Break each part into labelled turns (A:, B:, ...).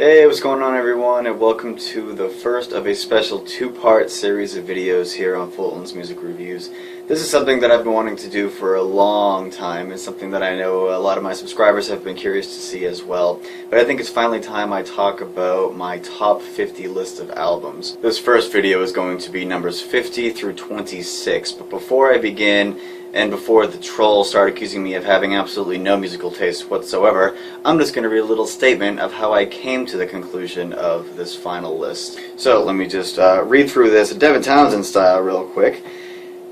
A: Hey, what's going on everyone, and welcome to the first of a special two-part series of videos here on Fulton's Music Reviews. This is something that I've been wanting to do for a long time. It's something that I know a lot of my subscribers have been curious to see as well. But I think it's finally time I talk about my top 50 list of albums. This first video is going to be numbers 50 through 26, but before I begin, and before the trolls start accusing me of having absolutely no musical taste whatsoever, I'm just going to read a little statement of how I came to the conclusion of this final list. So let me just read through this Devin Townsend style real quick.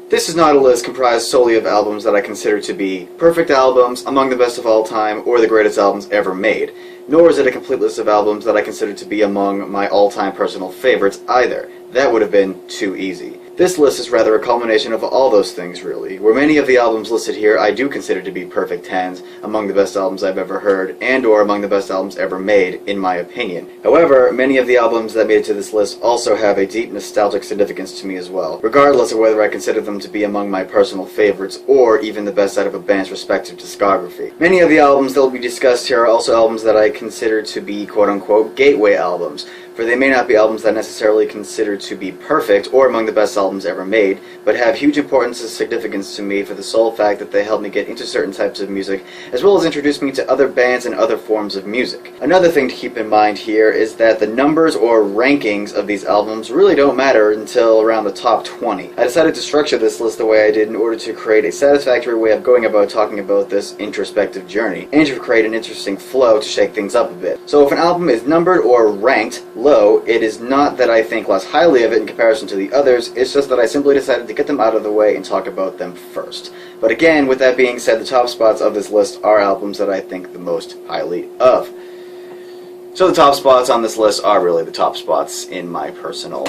A: This is not a list comprised solely of albums that I consider to be perfect albums, among the best of all time, or the greatest albums ever made. Nor is it a complete list of albums that I consider to be among my all-time personal favorites either. That would have been too easy. This list is rather a culmination of all those things, really, where many of the albums listed here I do consider to be perfect tens, among the best albums I've ever heard, and or among the best albums ever made, in my opinion. However, many of the albums that made it to this list also have a deep nostalgic significance to me as well, regardless of whether I consider them to be among my personal favorites, or even the best out of a band's respective discography. Many of the albums that will be discussed here are also albums that I consider to be quote-unquote gateway albums, for they may not be albums that necessarily consider to be perfect or among the best albums ever made, but have huge importance and significance to me for the sole fact that they help me get into certain types of music, as well as introduce me to other bands and other forms of music. Another thing to keep in mind here is that the numbers or rankings of these albums really don't matter until around the top 20. I decided to structure this list the way I did in order to create a satisfactory way of going about talking about this introspective journey, and to create an interesting flow to shake things up a bit. So if an album is numbered or ranked low, it is not that I think less highly of it in comparison to the others, it's just that I simply decided to get them out of the way and talk about them first. But again, with that being said, the top spots of this list are albums that I think the most highly of. So the top spots on this list are really the top spots in my personal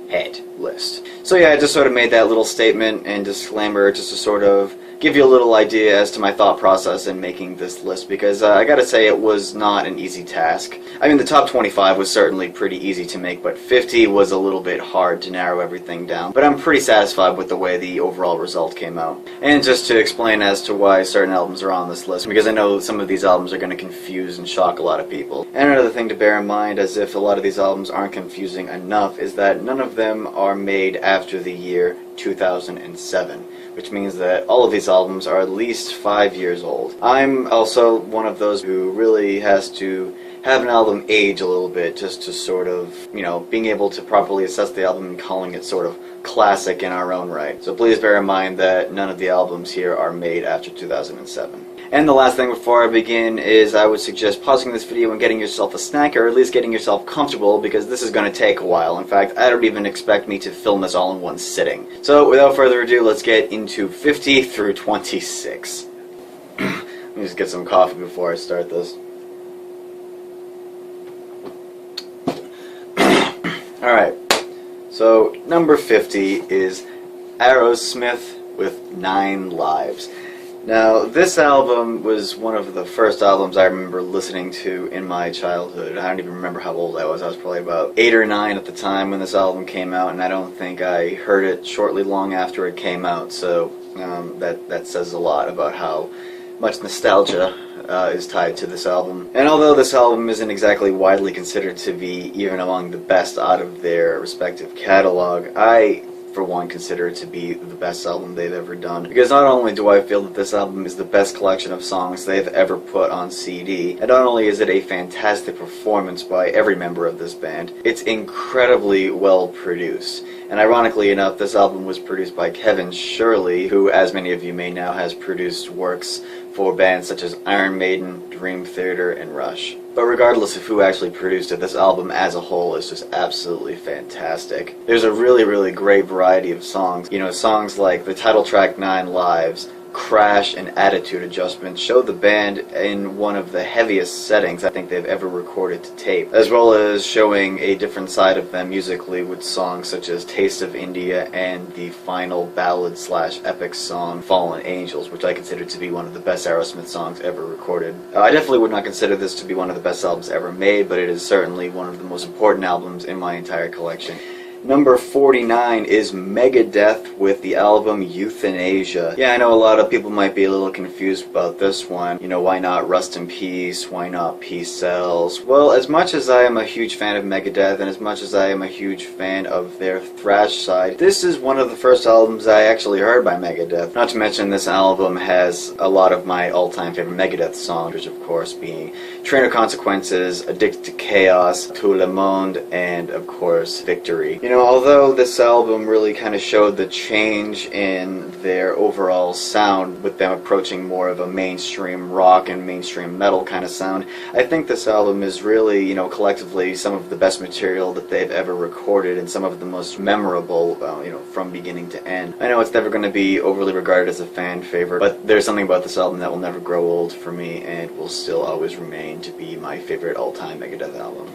A: head list. So yeah, I just sort of made that little statement and disclaimer just to sort of give you a little idea as to my thought process in making this list, because I gotta say it was not an easy task. I mean, the top 25 was certainly pretty easy to make, but 50 was a little bit hard to narrow everything down. But I'm pretty satisfied with the way the overall result came out. And just to explain as to why certain albums are on this list, because I know some of these albums are going to confuse and shock a lot of people. And another thing to bear in mind, as if a lot of these albums aren't confusing enough, is that none of them are made after the year 2007. Which means that all of these albums are at least 5 years old. I'm also one of those who really has to have an album age a little bit just to sort of, being able to properly assess the album and calling it sort of classic in our own right. So please bear in mind that none of the albums here are made after 2007. And the last thing before I begin is I would suggest pausing this video and getting yourself a snack, or at least getting yourself comfortable, because this is going to take a while. In fact, I don't even expect me to film this all in one sitting. So without further ado, let's get into 50 through 26. Let me just get some coffee before I start this. Alright, so number 50 is Aerosmith with 9 Lives. Now, this album was one of the first albums I remember listening to in my childhood. I don't even remember how old I was. I was probably about 8 or 9 at the time when this album came out, and I don't think I heard it shortly long after it came out, so that says a lot about how much nostalgia is tied to this album. And although this album isn't exactly widely considered to be even among the best out of their respective catalog, I for one consider it to be the best album they've ever done, because not only do I feel that this album is the best collection of songs they've ever put on CD, and not only is it a fantastic performance by every member of this band, it's incredibly well produced. And ironically enough, this album was produced by Kevin Shirley, who, as many of you may know, has produced works for bands such as Iron Maiden, Dream Theater, and Rush. But regardless of who actually produced it, this album as a whole is just absolutely fantastic. There's a really, really great variety of songs. Songs like the title track 9 Lives, Crash, and Attitude Adjustment show the band in one of the heaviest settings I think they've ever recorded to tape, as well as showing a different side of them musically with songs such as Taste of India and the final ballad/epic song Fallen Angels, which I consider to be one of the best Aerosmith songs ever recorded. I definitely would not consider this to be one of the best albums ever made, but it is certainly one of the most important albums in my entire collection. Number 49 is Megadeth with the album Euthanasia. Yeah, I know a lot of people might be a little confused about this one. You know, why not Rust in Peace? Why not Peace Sells? Well, as much as I am a huge fan of Megadeth, and as much as I am a huge fan of their thrash side, this is one of the first albums I actually heard by Megadeth. Not to mention, this album has a lot of my all-time favorite Megadeth songs, which of course being Train of Consequences, Addicted to Chaos, Tout le Monde, and of course, Victory. You know, although this album really kind of showed the change in their overall sound, with them approaching more of a mainstream rock and mainstream metal kind of sound, I think this album is really, you know, collectively some of the best material that they've ever recorded and some of the most memorable, you know, from beginning to end. I know it's never going to be overly regarded as a fan favorite, but there's something about this album that will never grow old for me and will still always remain to be my favorite all-time Megadeth album.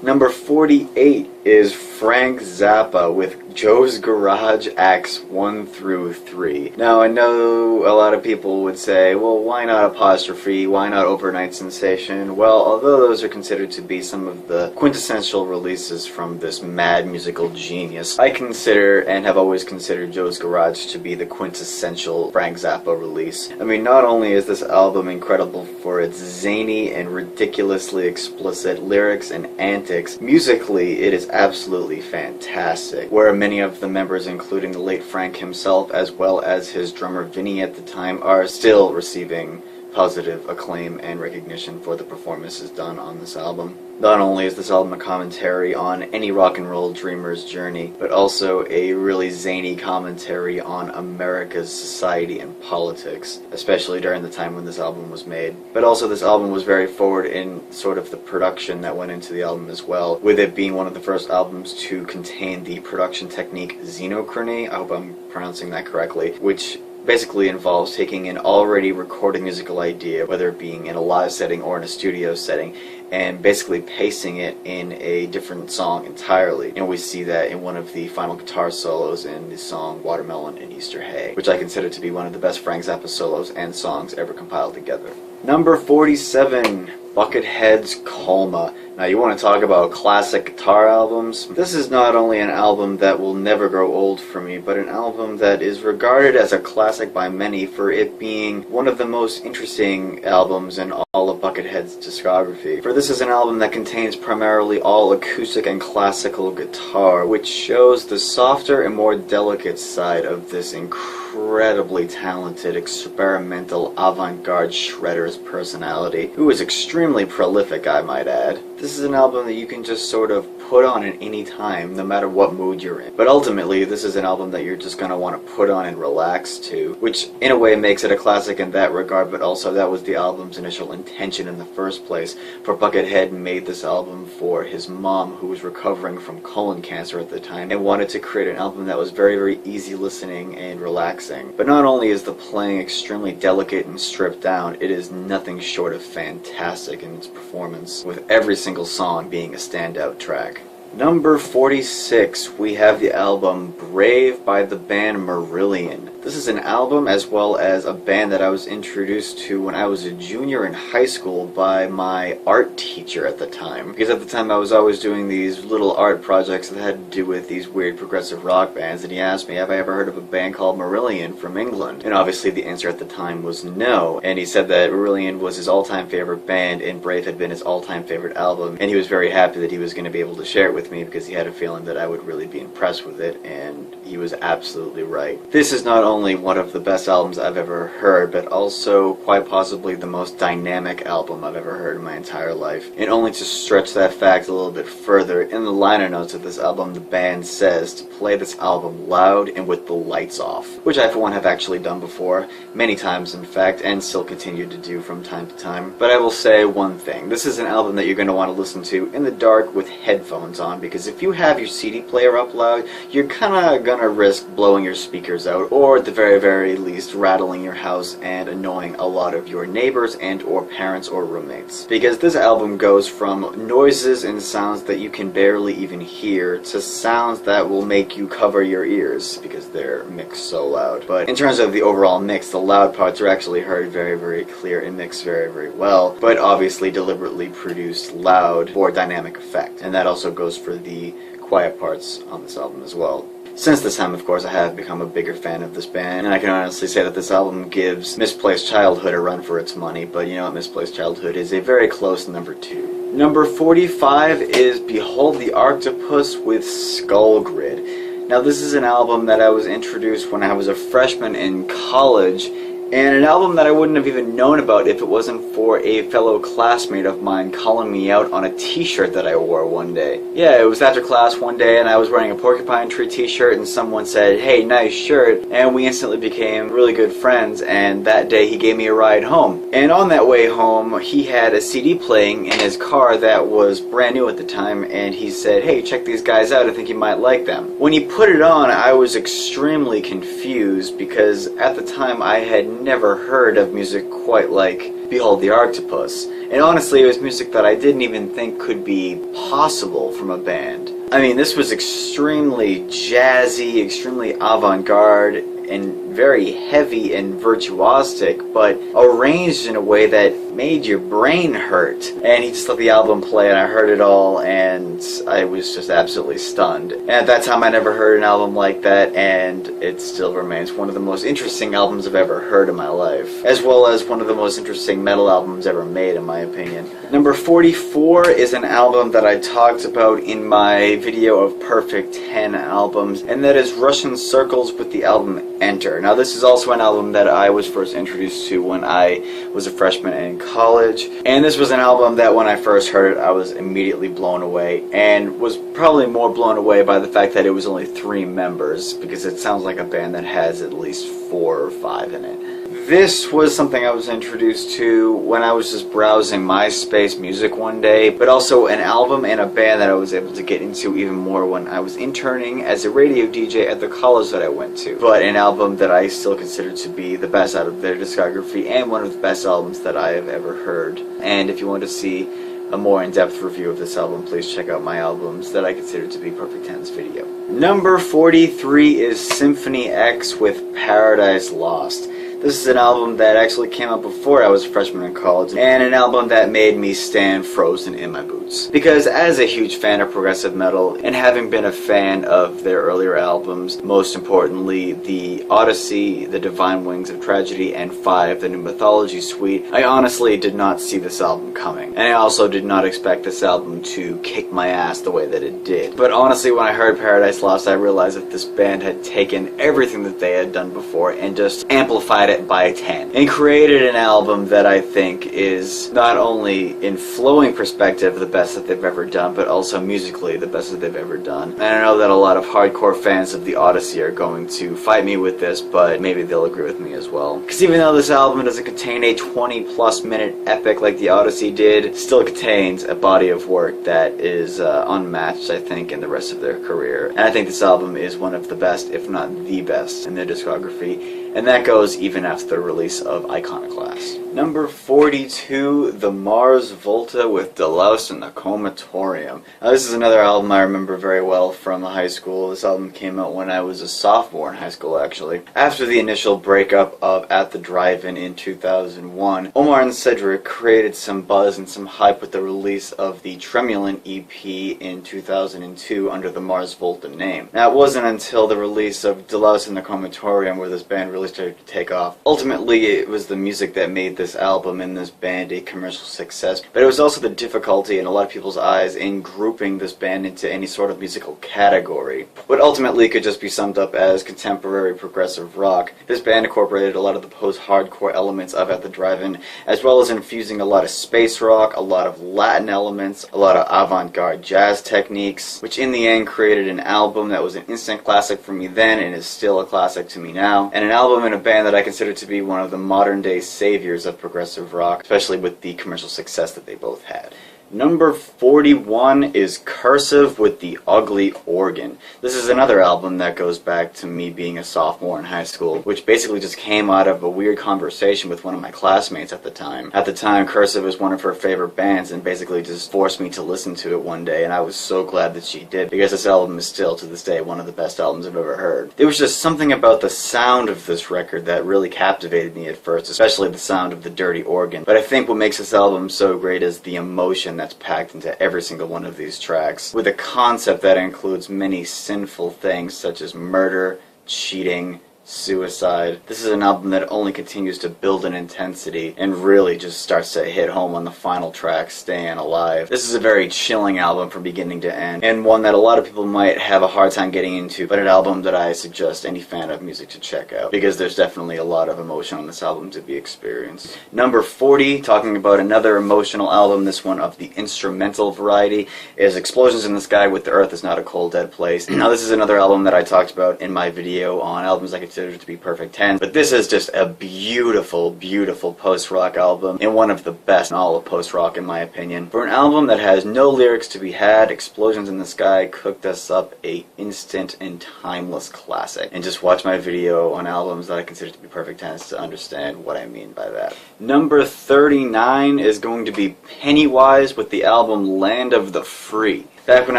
A: Number 48 is Frank Zappa with Joe's Garage Acts 1 through 3. Now, I know a lot of people would say, well, why not Apostrophe? Why not Overnight Sensation? Well, although those are considered to be some of the quintessential releases from this mad musical genius, I consider and have always considered Joe's Garage to be the quintessential Frank Zappa release. I mean, not only is this album incredible for its zany and ridiculously explicit lyrics and antics, musically it is absolutely fantastic, where many of the members, including the late Frank himself, as well as his drummer Vinny at the time, are still receiving positive acclaim and recognition for the performances done on this album. Not only is this album a commentary on any rock and roll dreamer's journey, but also a really zany commentary on America's society and politics, especially during the time when this album was made. But also this album was very forward in sort of the production that went into the album as well, with it being one of the first albums to contain the production technique xenochrony, I hope I'm pronouncing that correctly, which basically involves taking an already recorded musical idea, whether it being in a live setting or in a studio setting, and basically pasting it in a different song entirely. And we see that in one of the final guitar solos in the song Watermelon and Easter Hay, which I consider to be one of the best Frank Zappa solos and songs ever compiled together. Number 47, Buckethead's Colma. Now, you want to talk about classic guitar albums? This is not only an album that will never grow old for me, but an album that is regarded as a classic by many for it being one of the most interesting albums in all of Buckethead's discography. For this is an album that contains primarily all acoustic and classical guitar, which shows the softer and more delicate side of this incredibly talented, experimental, avant-garde shredder's personality, who is extremely prolific, I might add. This is an album that you can just sort of put on at any time, no matter what mood you're in. But ultimately, this is an album that you're just going to want to put on and relax to, which in a way makes it a classic in that regard, but also that was the album's initial intention in the first place. For Buckethead made this album for his mom, who was recovering from colon cancer at the time, and wanted to create an album that was very, very easy listening and relaxing. But not only is the playing extremely delicate and stripped down, it is nothing short of fantastic in its performance, with every single song being a standout track. Number 46, we have the album Brave by the band Marillion. This is an album as well as a band that I was introduced to when I was a junior in high school by my art teacher at the time. Because at the time I was always doing these little art projects that had to do with these weird progressive rock bands, and he asked me, have I ever heard of a band called Marillion from England? And obviously the answer at the time was no, and he said that Marillion was his all-time favorite band and Brave had been his all-time favorite album, and he was very happy that he was going to be able to share it with me because he had a feeling that I would really be impressed with it, and he was absolutely right. This is not only one of the best albums I've ever heard, but also quite possibly the most dynamic album I've ever heard in my entire life. And only to stretch that fact a little bit further, in the liner notes of this album, the band says to play this album loud and with the lights off, which I for one have actually done before, many times in fact, and still continue to do from time to time. But I will say one thing, this is an album that you're going to want to listen to in the dark with headphones on, because if you have your CD player up loud, you're kind of going to risk blowing your speakers out, or or at the very least rattling your house and annoying a lot of your neighbors and or parents or roommates. Because this album goes from noises and sounds that you can barely even hear to sounds that will make you cover your ears because they're mixed so loud. But in terms of the overall mix, the loud parts are actually heard very clear and mixed very well, but obviously deliberately produced loud for dynamic effect. And that also goes for the quiet parts on this album as well. Since this time, of course, I have become a bigger fan of this band, and I can honestly say that this album gives Misplaced Childhood a run for its money, but you know what, Misplaced Childhood is a very close number 2. Number 45 is Behold the Octopus with Skull Grid. Now this is an album that I was introduced when I was a freshman in college, and an album that I wouldn't have even known about if it wasn't for a fellow classmate of mine calling me out on a t-shirt that I wore one day. Yeah, it was after class one day and I was wearing a Porcupine Tree t-shirt and someone said, "Hey, nice shirt," and we instantly became really good friends, and that day he gave me a ride home. And on that way home, he had a CD playing in his car that was brand new at the time, and he said, "Hey, check these guys out, I think you might like them." When he put it on, I was extremely confused because at the time I had never heard of music quite like Behold the Octopus. And honestly, it was music that I didn't even think could be possible from a band. I mean, this was extremely jazzy, extremely avant-garde, and very heavy and virtuosic, but arranged in a way that made your brain hurt. And he just let the album play, and I heard it all, and I was just absolutely stunned. And at that time I never heard an album like that, and it still remains one of the most interesting albums I've ever heard in my life, as well as one of the most interesting metal albums ever made, in my opinion. Number 44 is an album that I talked about in my video of Perfect 10 albums, and that is Russian Circles with the album Enter. Now this is also an album that I was first introduced to when I was a freshman in college, and this was an album that when I first heard it I was immediately blown away, and was probably more blown away by the fact that it was only 3 members, because it sounds like a band that has at least 4 or 5 in it. This was something I was introduced to when I was just browsing MySpace music one day, but also an album and a band that I was able to get into even more when I was interning as a radio DJ at the college that I went to. But an album that I still consider to be the best out of their discography and one of the best albums that I have ever heard. And if you want to see a more in-depth review of this album, please check out my albums that I consider to be Perfect 10's video. Number 43 is Symphony X with Paradise Lost. This is an album that actually came out before I was a freshman in college, and an album that made me stand frozen in my boots. Because as a huge fan of progressive metal, and having been a fan of their earlier albums, most importantly the Odyssey, the Divine Wings of Tragedy, and 5, the New Mythology Suite, I honestly did not see this album coming. And I also did not expect this album to kick my ass the way that it did. But honestly, when I heard Paradise Lost, I realized that this band had taken everything that they had done before and just amplified it by 10 and created an album that I think is not only in flowing perspective the best that they've ever done, but also musically the best that they've ever done. And I know that a lot of hardcore fans of the Odyssey are going to fight me with this, but maybe they'll agree with me as well. Because even though this album doesn't contain a 20+ minute epic like the Odyssey did, it still contains a body of work that is unmatched, I think, in the rest of their career. And I think this album is one of the best, if not the best, in their discography. And that goes even after the release of Iconoclast. Number 42, The Mars Volta with Delouse and the Comatorium. Now this is another album I remember very well from high school. This album came out when I was a sophomore in high school, actually. After the initial breakup of At the Drive-In in 2001, Omar and Cedric created some buzz and some hype with the release of the Tremulant EP in 2002 under the Mars Volta name. Now it wasn't until the release of Delouse and the Comatorium where this band really started to take off. Ultimately, it was the music that made this album and this band a commercial success, but it was also the difficulty in a lot of people's eyes in grouping this band into any sort of musical category. What ultimately could just be summed up as contemporary progressive rock. This band incorporated a lot of the post-hardcore elements of At the Drive-In, as well as infusing a lot of space rock, a lot of Latin elements, a lot of avant-garde jazz techniques, which in the end created an album that was an instant classic for me then and is still a classic to me now, and an album and a band that I consider to be one of the modern day saviors of progressive rock, especially with the commercial success that they both had. Number 41 is Cursive with the Ugly Organ. This is another album that goes back to me being a sophomore in high school, which basically just came out of a weird conversation with one of my classmates at the time. At the time, Cursive was one of her favorite bands and basically just forced me to listen to it one day, and I was so glad that she did, because this album is still, to this day, one of the best albums I've ever heard. There was just something about the sound of this record that really captivated me at first, especially the sound of the dirty organ. But I think what makes this album so great is the emotion that's packed into every single one of these tracks, with a concept that includes many sinful things such as murder, cheating, suicide. This is an album that only continues to build in intensity and really just starts to hit home on the final track, Staying Alive. This is a very chilling album from beginning to end, and one that a lot of people might have a hard time getting into, but an album that I suggest any fan of music to check out, because there's definitely a lot of emotion on this album to be experienced. Number 40, talking about another emotional album, this one of the instrumental variety, is Explosions in the Sky with The Earth Is Not a Cold Dead Place. Now this is another album that I talked about in my video on albums I consider to be perfect 10, but this is just a beautiful, beautiful post-rock album, and one of the best in all of post-rock in my opinion. For an album that has no lyrics to be had, Explosions in the Sky cooked us up a instant and timeless classic. And just watch my video on albums that I consider to be perfect 10s to understand what I mean by that. Number 39 is going to be Pennywise with the album Land of the Free. Back when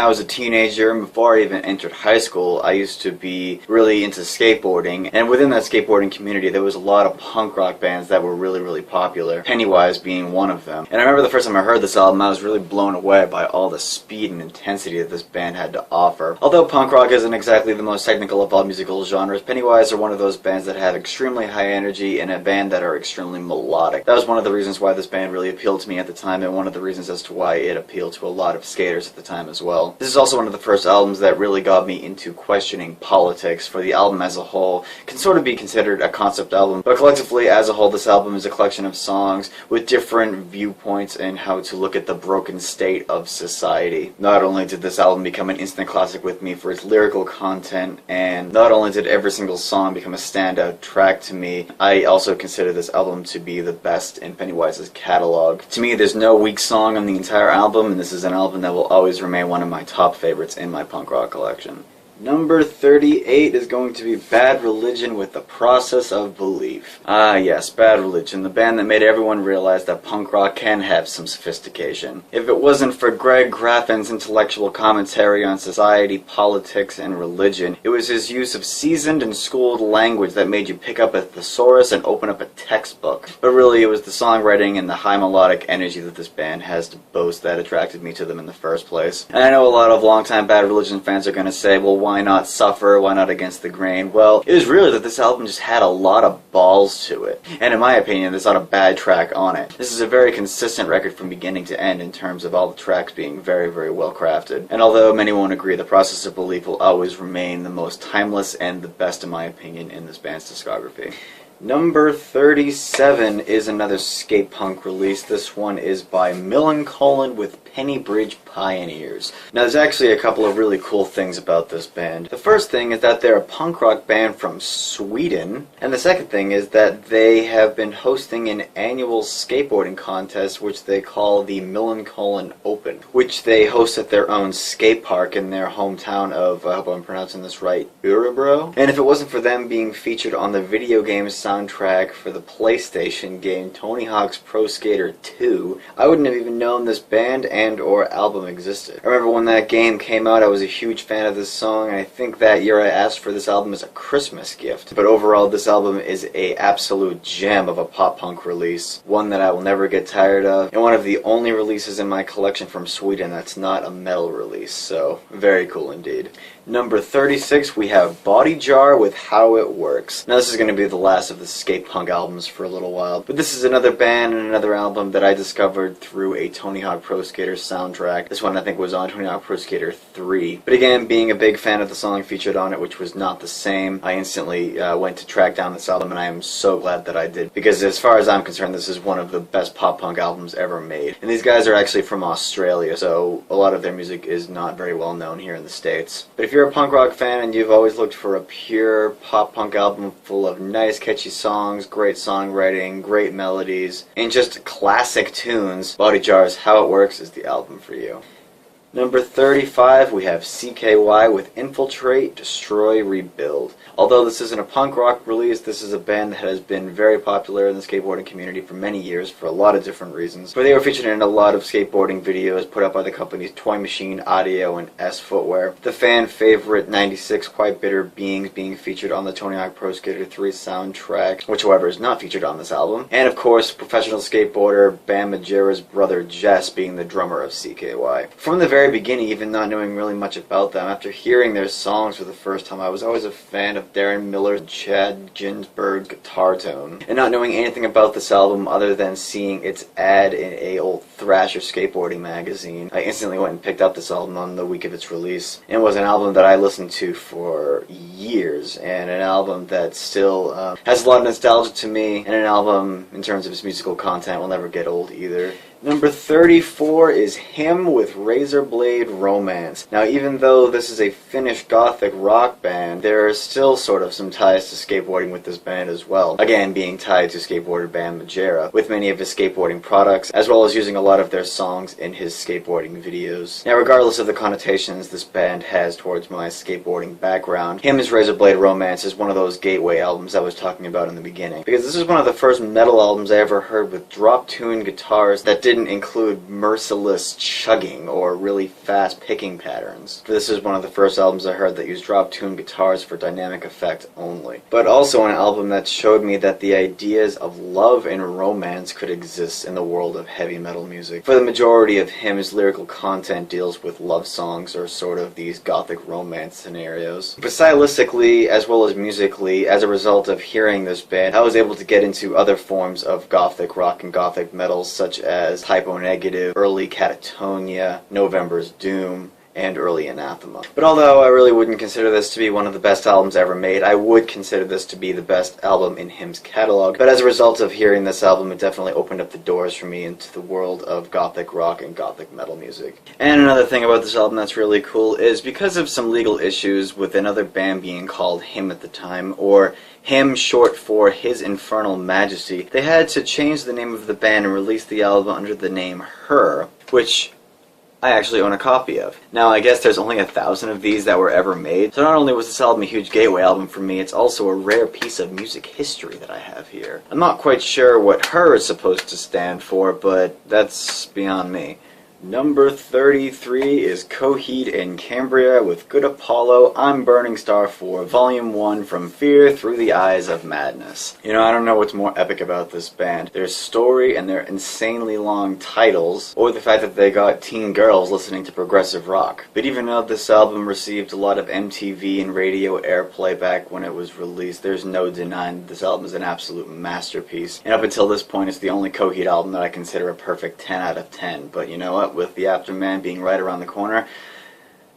A: I was a teenager and before I even entered high school, I used to be really into skateboarding, and within that skateboarding community there was a lot of punk rock bands that were really, really popular, Pennywise being one of them. And I remember the first time I heard this album, I was really blown away by all the speed and intensity that this band had to offer. Although punk rock isn't exactly the most technical of all musical genres, Pennywise are one of those bands that have extremely high energy and a band that are extremely melodic. That was one of the reasons why this band really appealed to me at the time, and one of the reasons as to why it appealed to a lot of skaters at the time as well. This is also one of the first albums that really got me into questioning politics, for the album as a whole can sort of be considered a concept album, but collectively as a whole this album is a collection of songs with different viewpoints and how to look at the broken state of society. Not only did this album become an instant classic with me for its lyrical content, and not only did every single song become a standout track to me, I also consider this album to be the best in Pennywise's catalog. To me, there's no weak song on the entire album, and this is an album that will always remain one of my top favorites in my punk rock collection. Number 38 is going to be Bad Religion with The Process of Belief. Ah yes, Bad Religion, the band that made everyone realize that punk rock can have some sophistication. If it wasn't for Greg Graffin's intellectual commentary on society, politics, and religion, it was his use of seasoned and schooled language that made you pick up a thesaurus and open up a textbook. But really, it was the songwriting and the high melodic energy that this band has to boast that attracted me to them in the first place. And I know a lot of longtime Bad Religion fans are going to say, well, why not Suffer? Why not Against the Grain? Well, it was really that this album just had a lot of balls to it. And in my opinion, there's not a bad track on it. This is a very consistent record from beginning to end in terms of all the tracks being very, very well crafted. And although many won't agree, The Process of Belief will always remain the most timeless and the best, in my opinion, in this band's discography. Number 37 is another skate punk release. This one is by Millencolin with Penny Bridge Pioneers. Now there's actually a couple of really cool things about this band. The first thing is that they're a punk rock band from Sweden, and the second thing is that they have been hosting an annual skateboarding contest which they call the Millencolin Open, which they host at their own skate park in their hometown of, I hope I'm pronouncing this right, Örebro. And if it wasn't for them being featured on the video game soundtrack for the PlayStation game Tony Hawk's Pro Skater 2, I wouldn't have even known this band and or album existed. I remember when that game came out, I was a huge fan of this song, and I think that year I asked for this album as a Christmas gift. But overall, this album is a absolute gem of a pop-punk release, one that I will never get tired of, and one of the only releases in my collection from Sweden that's not a metal release, so very cool indeed. Number 36, we have Body Jar with How It Works. Now this is going to be the last of the skate punk albums for a little while, but this is another band and another album that I discovered through a Tony Hawk Pro Skater soundtrack. This one I think was on Tony Hawk Pro Skater 3. But again, being a big fan of the song featured on it, which was Not the Same, I instantly went to track down this album, and I am so glad that I did, because as far as I'm concerned, this is one of the best pop-punk albums ever made. And these guys are actually from Australia, so a lot of their music is not very well known here in the States. But if you're a punk rock fan and you've always looked for a pure pop-punk album full of nice, catchy catchy songs, great songwriting, great melodies, and just classic tunes, Body Jar's How It Works is the album for you. Number 35, we have CKY with Infiltrate, Destroy, Rebuild. Although this isn't a punk rock release, this is a band that has been very popular in the skateboarding community for many years for a lot of different reasons. But they were featured in a lot of skateboarding videos put out by the companies Toy Machine, Audio, and S Footwear. The fan favorite 96 Quite Bitter Beings being featured on the Tony Hawk Pro Skater 3 soundtrack, which however is not featured on this album. And of course, professional skateboarder Bam Margera's brother Jess being the drummer of CKY. From the very beginning, even not knowing really much about them, after hearing their songs for the first time, I was always a fan of Darren Miller's Chad Ginsberg guitar tone. And not knowing anything about this album other than seeing its ad in a old Thrasher skateboarding magazine, I instantly went and picked up this album on the week of its release. And it was an album that I listened to for years, and an album that still has a lot of nostalgia to me, and an album, in terms of its musical content, will never get old either. Number 34 is Him with Razorblade Romance. Now, even though this is a Finnish gothic rock band, there are still sort of some ties to skateboarding with this band as well. Again, being tied to skateboarder Bam Margera, with many of his skateboarding products, as well as using a lot of their songs in his skateboarding videos. Now, regardless of the connotations this band has towards my skateboarding background, Him with Razorblade Romance is one of those gateway albums I was talking about in the beginning. Because this is one of the first metal albums I ever heard with drop-tune guitars that didn't include merciless chugging or really fast picking patterns. This is one of the first albums I heard that used drop-tune guitars for dynamic effect only. But also an album that showed me that the ideas of love and romance could exist in the world of heavy metal music. For the majority of Him's lyrical content deals with love songs or sort of these gothic romance scenarios. But stylistically, as well as musically, as a result of hearing this band, I was able to get into other forms of gothic rock and gothic metal, such as Typo Negative, early Catatonia, November's Doom, and early Anathema. But although I really wouldn't consider this to be one of the best albums ever made, I would consider this to be the best album in Him's catalog. But as a result of hearing this album, it definitely opened up the doors for me into the world of gothic rock and gothic metal music. And another thing about this album that's really cool is because of some legal issues with another band being called Him at the time, or Him short for His Infernal Majesty, they had to change the name of the band and release the album under the name Her, which I actually own a copy of. Now, I guess there's only 1,000 of these that were ever made, so not only was this album a huge gateway album for me, it's also a rare piece of music history that I have here. I'm not quite sure what Her is supposed to stand for, but that's beyond me. Number 33 is Coheed and Cambria with Good Apollo, I'm Burning Star 4, Volume 1, From Fear Through the Eyes of Madness. You know, I don't know what's more epic about this band. Their story and their insanely long titles, or the fact that they got teen girls listening to progressive rock. But even though this album received a lot of MTV and radio airplay back when it was released, there's no denying that this album is an absolute masterpiece. And up until this point, it's the only Coheed album that I consider a perfect 10 out of 10. But you know what? With the Afterman being right around the corner,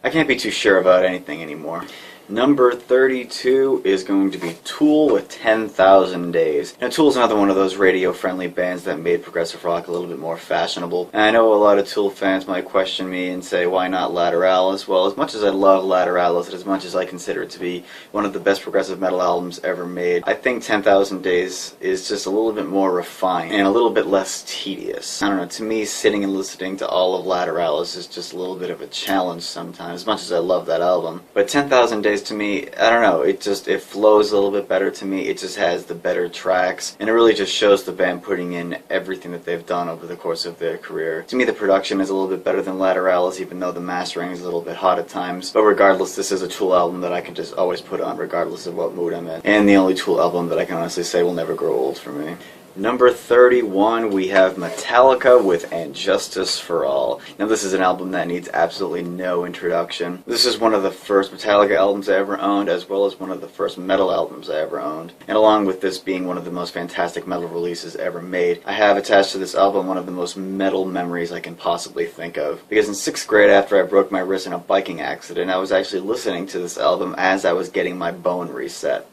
A: I can't be too sure about anything anymore. Number 32 is going to be Tool with 10,000 Days. Now, Tool's another one of those radio-friendly bands that made progressive rock a little bit more fashionable. And I know a lot of Tool fans might question me and say, why not Lateralis? Well, as much as I love Lateralis, and as much as I consider it to be one of the best progressive metal albums ever made, I think 10,000 Days is just a little bit more refined and a little bit less tedious. I don't know, to me, sitting and listening to all of Lateralis is just a little bit of a challenge sometimes, as much as I love that album. But 10,000 Days to me, I don't know, it flows a little bit better to me. It just has the better tracks, and it really just shows the band putting in everything that they've done over the course of their career. To me, the production is a little bit better than Lateralis, even though the mastering is a little bit hot at times. But regardless, this is a Tool album that I can just always put on, regardless of what mood I'm in. And the only Tool album that I can honestly say will never grow old for me. Number 31, we have Metallica with And Justice for All. Now, this is an album that needs absolutely no introduction. This is one of the first Metallica albums I ever owned, as well as one of the first metal albums I ever owned. And along with this being one of the most fantastic metal releases ever made, I have attached to this album one of the most metal memories I can possibly think of. Because in 6th grade, after I broke my wrist in a biking accident, I was actually listening to this album as I was getting my bone reset.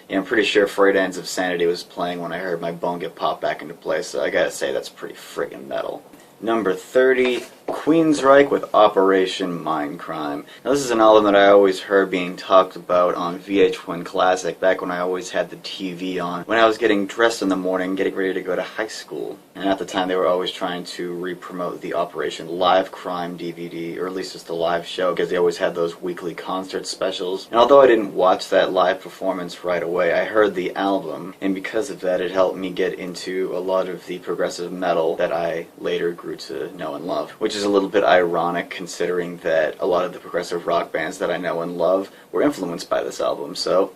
A: Yeah, I'm pretty sure Freude Ends of Sanity was playing when I heard my bone get popped back into place, so I gotta say that's pretty friggin' metal. Number 30, Queensryche with Operation Mindcrime. Now this is an album that I always heard being talked about on VH1 Classic back when I always had the TV on, when I was getting dressed in the morning getting ready to go to high school. And at the time they were always trying to re-promote the Operation Live Crime DVD, or at least just the live show, because they always had those weekly concert specials. And although I didn't watch that live performance right away, I heard the album, and because of that it helped me get into a lot of the progressive metal that I later grew to know and love, which is a little bit ironic considering that a lot of the progressive rock bands that I know and love were influenced by this album, so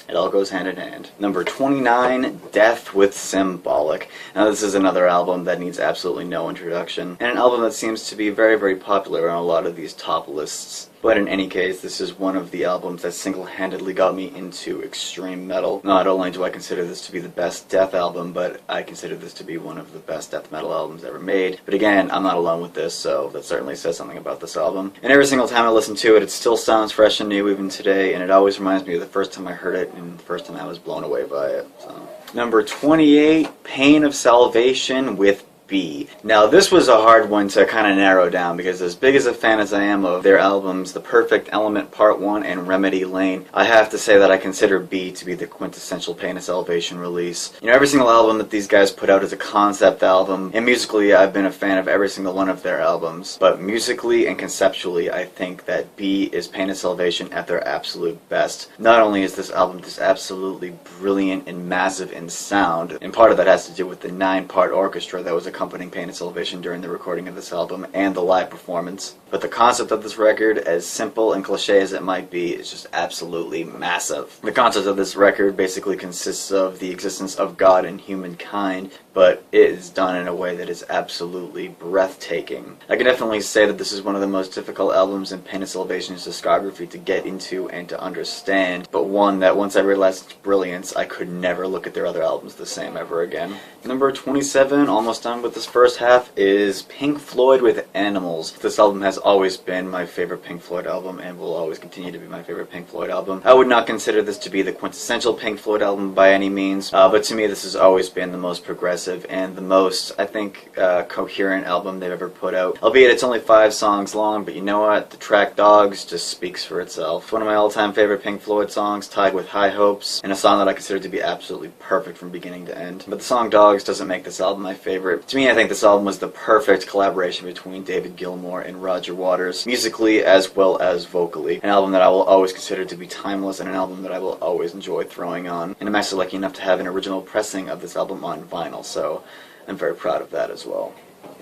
A: it all goes hand in hand. Number 29, Death with Symbolic. Now this is another album that needs absolutely no introduction, and an album that seems to be very, very popular on a lot of these top lists. But in any case, this is one of the albums that single-handedly got me into extreme metal. Not only do I consider this to be the best death album, but I consider this to be one of the best death metal albums ever made. But again, I'm not alone with this, so that certainly says something about this album. And every single time I listen to it, it still sounds fresh and new even today, and it always reminds me of the first time I heard it and the first time I was blown away by it. So. Number 28, Pain of Salvation with B. Now this was a hard one to kind of narrow down, because as big as a fan as I am of their albums The Perfect Element Part 1 and Remedy Lane, I have to say that I consider B to be the quintessential Pain of Salvation release. You know, every single album that these guys put out is a concept album, and musically I've been a fan of every single one of their albums, but musically and conceptually I think that B is Pain of Salvation at their absolute best. Not only is this album just absolutely brilliant and massive in sound, and part of that has to do with the 9-part orchestra that was accompanying Pain of Salvation during the recording of this album and the live performance, but the concept of this record, as simple and cliche as it might be, is just absolutely massive. The concept of this record basically consists of the existence of God and humankind, but it is done in a way that is absolutely breathtaking. I can definitely say that this is one of the most difficult albums in Pain of Salvation's discography to get into and to understand, but one that once I realized its brilliance, I could never look at their other albums the same ever again. Number 27, almost done with this first half, is Pink Floyd with Animals. This album has always been my favorite Pink Floyd album and will always continue to be my favorite Pink Floyd album. I would not consider this to be the quintessential Pink Floyd album by any means, but to me this has always been the most progressive and the most, I think, coherent album they've ever put out. Albeit it's only 5 songs long, but you know what? The track Dogs just speaks for itself. It's one of my all-time favorite Pink Floyd songs, tied with High Hopes, and a song that I consider to be absolutely perfect from beginning to end. But the song Dogs doesn't make this album my favorite. To me, I think this album was the perfect collaboration between David Gilmour and Roger Waters, musically as well as vocally. An album that I will always consider to be timeless, and an album that I will always enjoy throwing on. And I'm actually lucky enough to have an original pressing of this album on vinyl, so I'm very proud of that as well.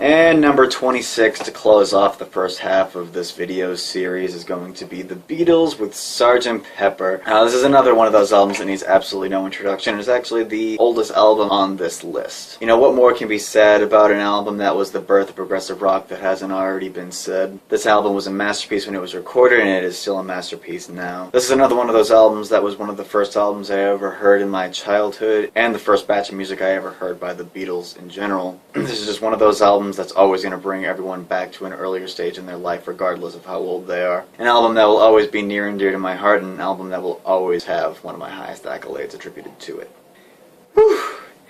A: And number 26, to close off the first half of this video series, is going to be The Beatles with Sgt. Pepper. Now this is another one of those albums that needs absolutely no introduction. It's actually the oldest album on this list. You know, what more can be said about an album that was the birth of progressive rock that hasn't already been said? This album was a masterpiece when it was recorded, and it is still a masterpiece now. This is another one of those albums that was one of the first albums I ever heard in my childhood, and the first batch of music I ever heard by the Beatles in general. This is just one of those albums that's always going to bring everyone back to an earlier stage in their life regardless of how old they are. An album that will always be near and dear to my heart, and an album that will always have one of my highest accolades attributed to it. Whew.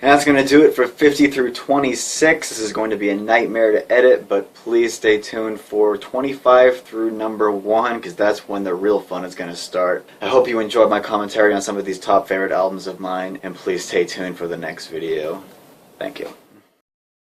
A: And that's going to do it for 50 through 26. This is going to be a nightmare to edit, but please stay tuned for 25 through number 1, because that's when the real fun is going to start. I hope you enjoyed my commentary on some of these top favorite albums of mine, and please stay tuned for the next video. Thank you.